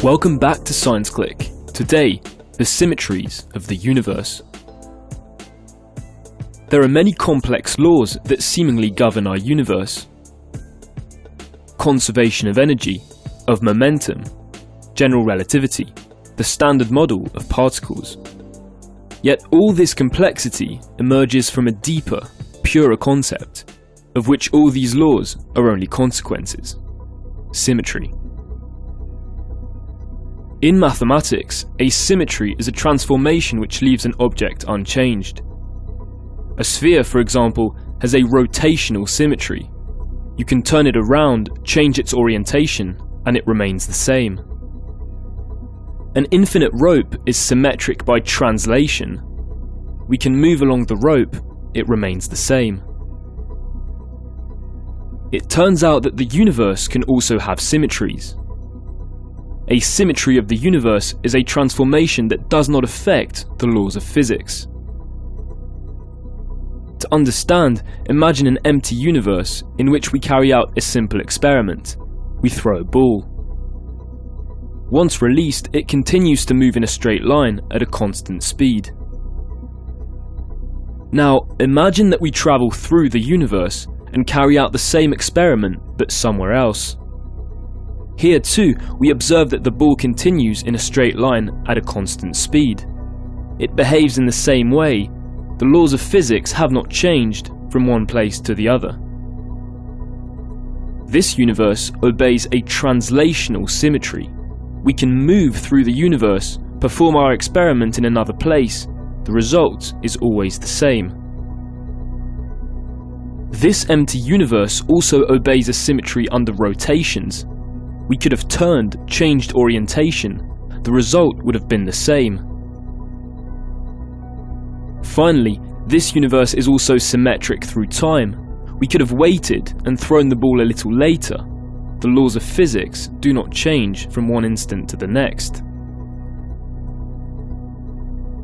Welcome back to Science Click. Today, the symmetries of the universe. There are many complex laws that seemingly govern our universe. Conservation of energy, of momentum, general relativity, the standard model of particles. Yet all this complexity emerges from a deeper, purer concept, of which all these laws are only consequences: symmetry. In mathematics, a symmetry is a transformation which leaves an object unchanged. A sphere, for example, has a rotational symmetry. You can turn it around, change its orientation, and it remains the same. An infinite rope is symmetric by translation. We can move along the rope, it remains the same. It turns out that the universe can also have symmetries. A symmetry of the universe is a transformation that does not affect the laws of physics. To understand, imagine an empty universe in which we carry out a simple experiment. We throw a ball. Once released, it continues to move in a straight line at a constant speed. Now, imagine that we travel through the universe and carry out the same experiment but somewhere else. Here too, we observe that the ball continues in a straight line at a constant speed. It behaves in the same way. The laws of physics have not changed from one place to the other. This universe obeys a translational symmetry. We can move through the universe, perform our experiment in another place. The result is always the same. This empty universe also obeys a symmetry under rotations. We could have turned, changed orientation. The result would have been the same. Finally, this universe is also symmetric through time. We could have waited and thrown the ball a little later. The laws of physics do not change from one instant to the next.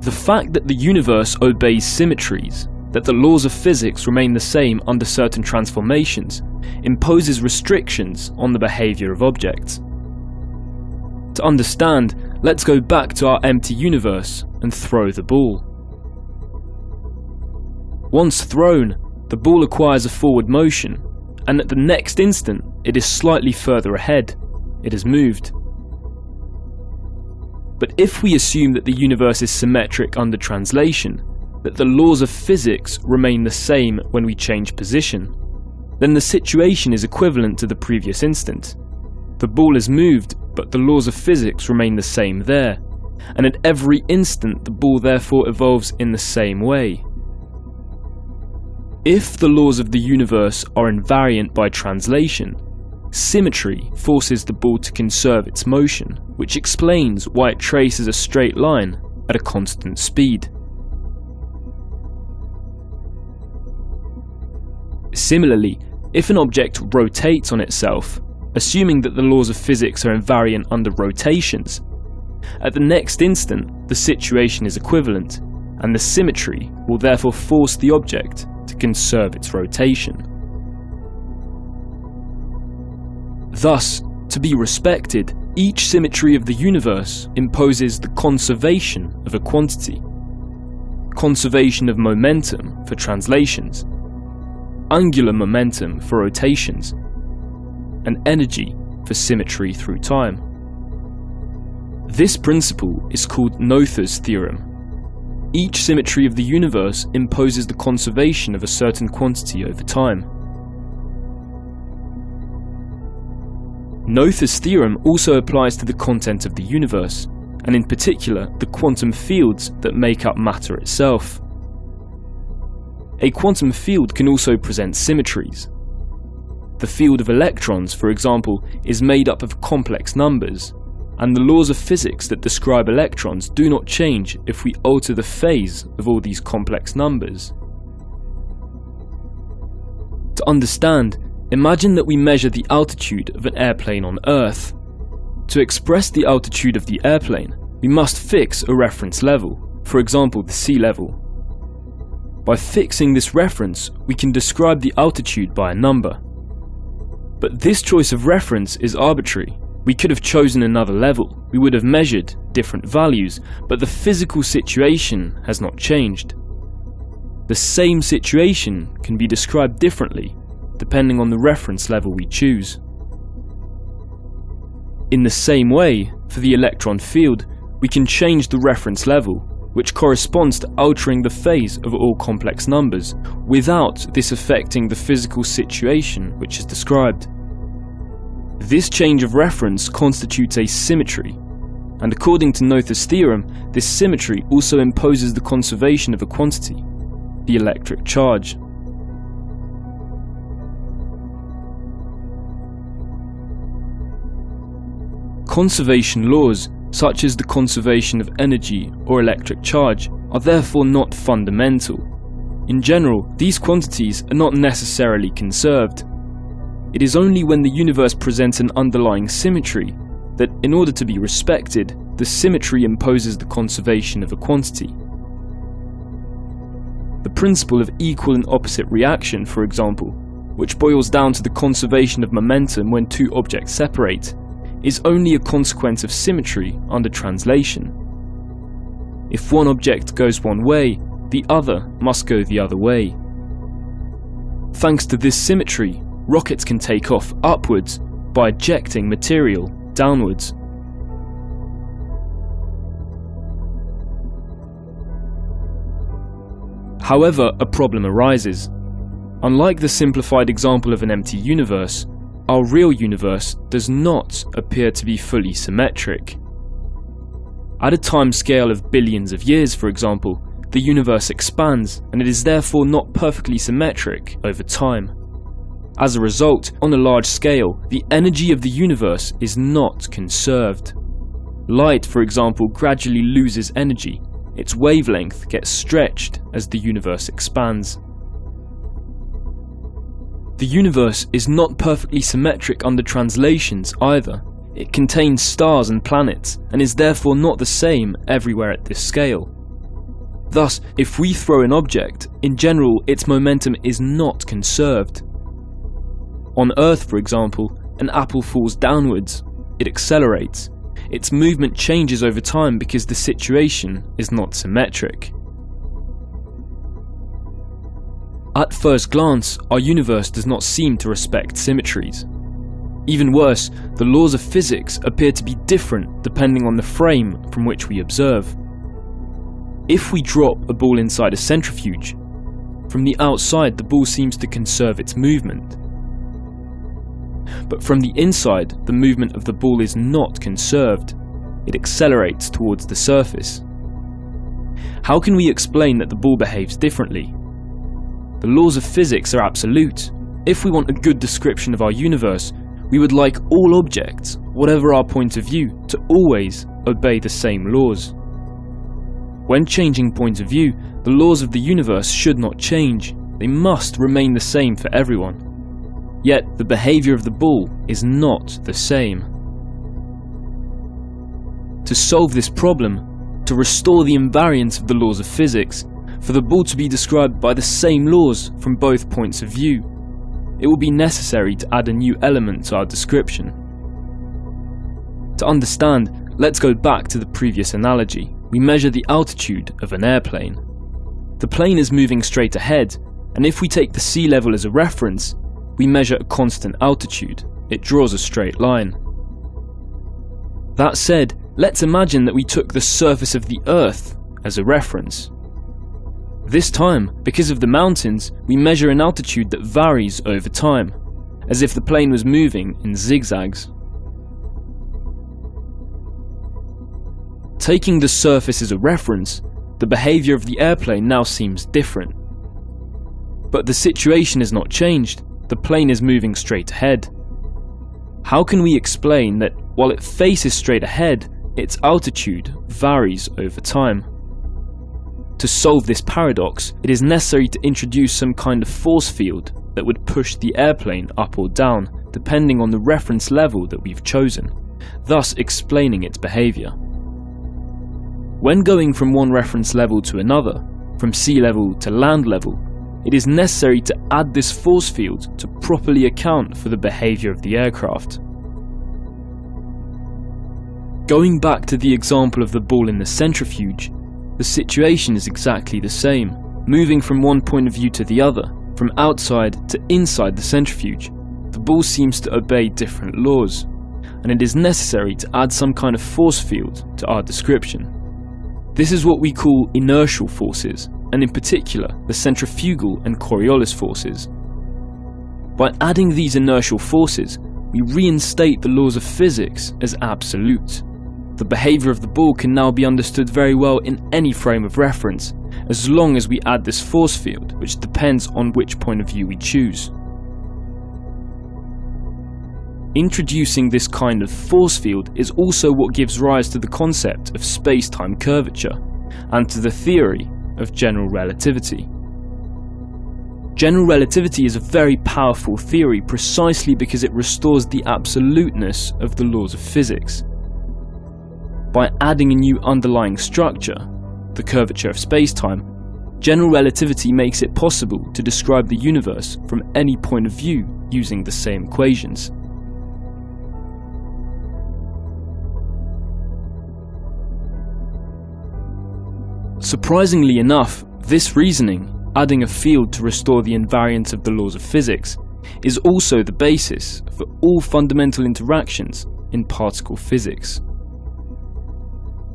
The fact that the universe obeys symmetries, that the laws of physics remain the same under certain transformations, imposes restrictions on the behavior of objects. To understand, let's go back to our empty universe and throw the ball. Once thrown, the ball acquires a forward motion, and at the next instant it is slightly further ahead. It has moved. But if we assume that the universe is symmetric under translation, that the laws of physics remain the same when we change position, then the situation is equivalent to the previous instant. The ball is moved, but the laws of physics remain the same there, and at every instant the ball therefore evolves in the same way. If the laws of the universe are invariant by translation, symmetry forces the ball to conserve its motion, which explains why it traces a straight line at a constant speed. Similarly, if an object rotates on itself, assuming that the laws of physics are invariant under rotations, at the next instant the situation is equivalent, and the symmetry will therefore force the object to conserve its rotation. Thus, to be respected, each symmetry of the universe imposes the conservation of a quantity, conservation of momentum for translations, angular momentum for rotations, and energy for symmetry through time. This principle is called Noether's theorem. Each symmetry of the universe imposes the conservation of a certain quantity over time. Noether's theorem also applies to the content of the universe, and in particular the quantum fields that make up matter itself. A quantum field can also present symmetries. The field of electrons, for example, is made up of complex numbers, and the laws of physics that describe electrons do not change if we alter the phase of all these complex numbers. To understand, imagine that we measure the altitude of an airplane on Earth. To express the altitude of the airplane, we must fix a reference level, for example the sea level. By fixing this reference, we can describe the altitude by a number. But this choice of reference is arbitrary. We could have chosen another level, we would have measured different values, but the physical situation has not changed. The same situation can be described differently, depending on the reference level we choose. In the same way, for the electron field, we can change the reference level, which corresponds to altering the phase of all complex numbers, without this affecting the physical situation which is described. This change of reference constitutes a symmetry, and according to Noether's theorem, this symmetry also imposes the conservation of a quantity, the electric charge. Conservation laws, such as the conservation of energy or electric charge, are therefore not fundamental. In general, these quantities are not necessarily conserved. It is only when the universe presents an underlying symmetry that, in order to be respected, the symmetry imposes the conservation of a quantity. The principle of equal and opposite reaction, for example, which boils down to the conservation of momentum when two objects separate, is only a consequence of symmetry under translation. If one object goes one way, the other must go the other way. Thanks to this symmetry, rockets can take off upwards by ejecting material downwards. However, a problem arises. Unlike the simplified example of an empty universe, our real universe does not appear to be fully symmetric. At a time scale of billions of years, for example, the universe expands, and it is therefore not perfectly symmetric over time. As a result, on a large scale, the energy of the universe is not conserved. Light, for example, gradually loses energy. Its wavelength gets stretched as the universe expands. The universe is not perfectly symmetric under translations either. It contains stars and planets, and is therefore not the same everywhere at this scale. Thus, if we throw an object, in general its momentum is not conserved. On Earth, for example, an apple falls downwards. It accelerates. Its movement changes over time because the situation is not symmetric. At first glance, our universe does not seem to respect symmetries. Even worse, the laws of physics appear to be different depending on the frame from which we observe. If we drop a ball inside a centrifuge, from the outside the ball seems to conserve its movement. But from the inside, the movement of the ball is not conserved. It accelerates towards the surface. How can we explain that the ball behaves differently? The laws of physics are absolute. If we want a good description of our universe, we would like all objects, whatever our point of view, to always obey the same laws. When changing point of view, the laws of the universe should not change. They must remain the same for everyone. Yet the behavior of the ball is not the same. To solve this problem, to restore the invariance of the laws of physics, for the ball to be described by the same laws from both points of view, it will be necessary to add a new element to our description. To understand, let's go back to the previous analogy. We measure the altitude of an airplane. The plane is moving straight ahead, and if we take the sea level as a reference, we measure a constant altitude. It draws a straight line. That said, let's imagine that we took the surface of the Earth as a reference. This time, because of the mountains, we measure an altitude that varies over time, as if the plane was moving in zigzags. Taking the surface as a reference, the behavior of the airplane now seems different. But the situation has not changed. The plane is moving straight ahead. How can we explain that while it faces straight ahead, its altitude varies over time? To solve this paradox, it is necessary to introduce some kind of force field that would push the airplane up or down depending on the reference level that we've chosen, thus explaining its behavior. When going from one reference level to another, from sea level to land level, it is necessary to add this force field to properly account for the behavior of the aircraft. Going back to the example of the ball in the centrifuge, the situation is exactly the same. Moving from one point of view to the other, from outside to inside the centrifuge, the ball seems to obey different laws, and it is necessary to add some kind of force field to our description. This is what we call inertial forces, and in particular the centrifugal and Coriolis forces. By adding these inertial forces, we reinstate the laws of physics as absolute. The behaviour of the ball can now be understood very well in any frame of reference, as long as we add this force field, which depends on which point of view we choose. Introducing this kind of force field is also what gives rise to the concept of space-time curvature, and to the theory of general relativity. General relativity is a very powerful theory precisely because it restores the absoluteness of the laws of physics. By adding a new underlying structure, the curvature of space-time, general relativity makes it possible to describe the universe from any point of view using the same equations. Surprisingly enough, this reasoning, adding a field to restore the invariance of the laws of physics, is also the basis for all fundamental interactions in particle physics.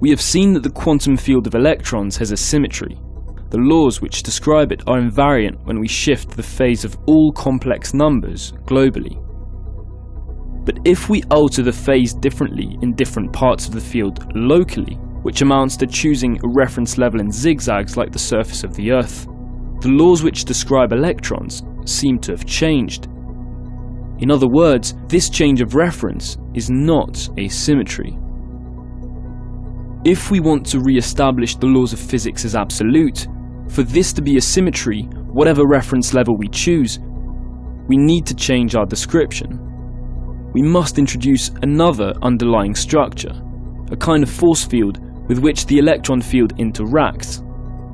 We have seen that the quantum field of electrons has a symmetry. The laws which describe it are invariant when we shift the phase of all complex numbers globally. But if we alter the phase differently in different parts of the field locally, which amounts to choosing a reference level in zigzags like the surface of the Earth, the laws which describe electrons seem to have changed. In other words, this change of reference is not a symmetry. If we want to re-establish the laws of physics as absolute, for this to be a symmetry, whatever reference level we choose, we need to change our description. We must introduce another underlying structure, a kind of force field with which the electron field interacts,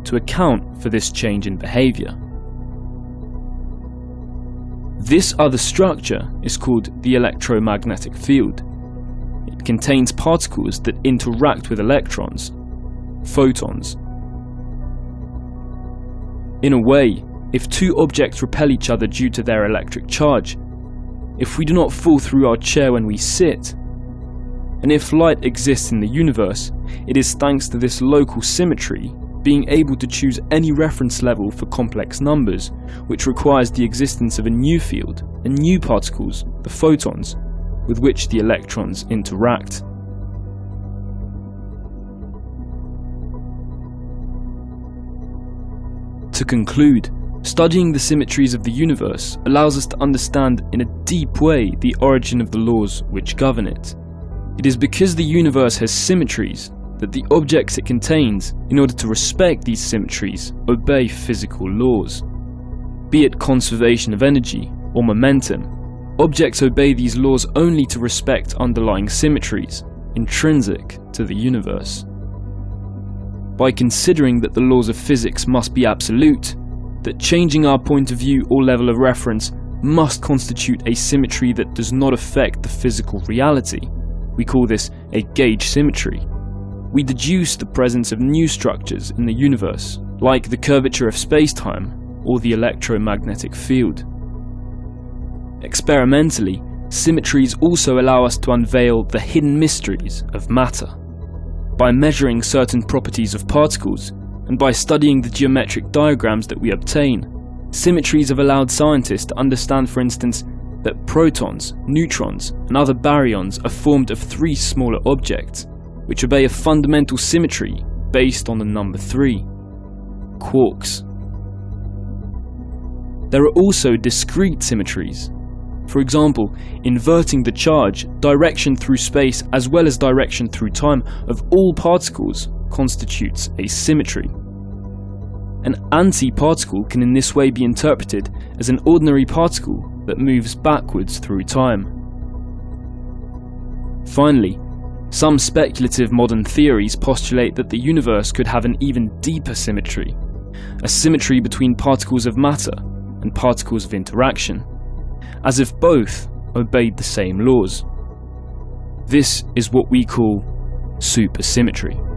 to account for this change in behavior. This other structure is called the electromagnetic field. It contains particles that interact with electrons, photons. In a way, if two objects repel each other due to their electric charge, if we do not fall through our chair when we sit, and if light exists in the universe, it is thanks to this local symmetry, being able to choose any reference level for complex numbers, which requires the existence of a new field and new particles, the photons, with which the electrons interact. To conclude, studying the symmetries of the universe allows us to understand in a deep way the origin of the laws which govern it. It is because the universe has symmetries that the objects it contains, in order to respect these symmetries, obey physical laws. Be it conservation of energy or momentum, objects obey these laws only to respect underlying symmetries, intrinsic to the universe. By considering that the laws of physics must be absolute, that changing our point of view or level of reference must constitute a symmetry that does not affect the physical reality, we call this a gauge symmetry. We deduce the presence of new structures in the universe, like the curvature of space-time or the electromagnetic field. Experimentally, symmetries also allow us to unveil the hidden mysteries of matter. By measuring certain properties of particles, and by studying the geometric diagrams that we obtain, symmetries have allowed scientists to understand, for instance, that protons, neutrons, and other baryons are formed of three smaller objects, which obey a fundamental symmetry based on the number 3, quarks. There are also discrete symmetries. For example, inverting the charge, direction through space as well as direction through time of all particles constitutes a symmetry. An anti-particle can in this way be interpreted as an ordinary particle that moves backwards through time. Finally, some speculative modern theories postulate that the universe could have an even deeper symmetry, a symmetry between particles of matter and particles of interaction, as if both obeyed the same laws. This is what we call supersymmetry.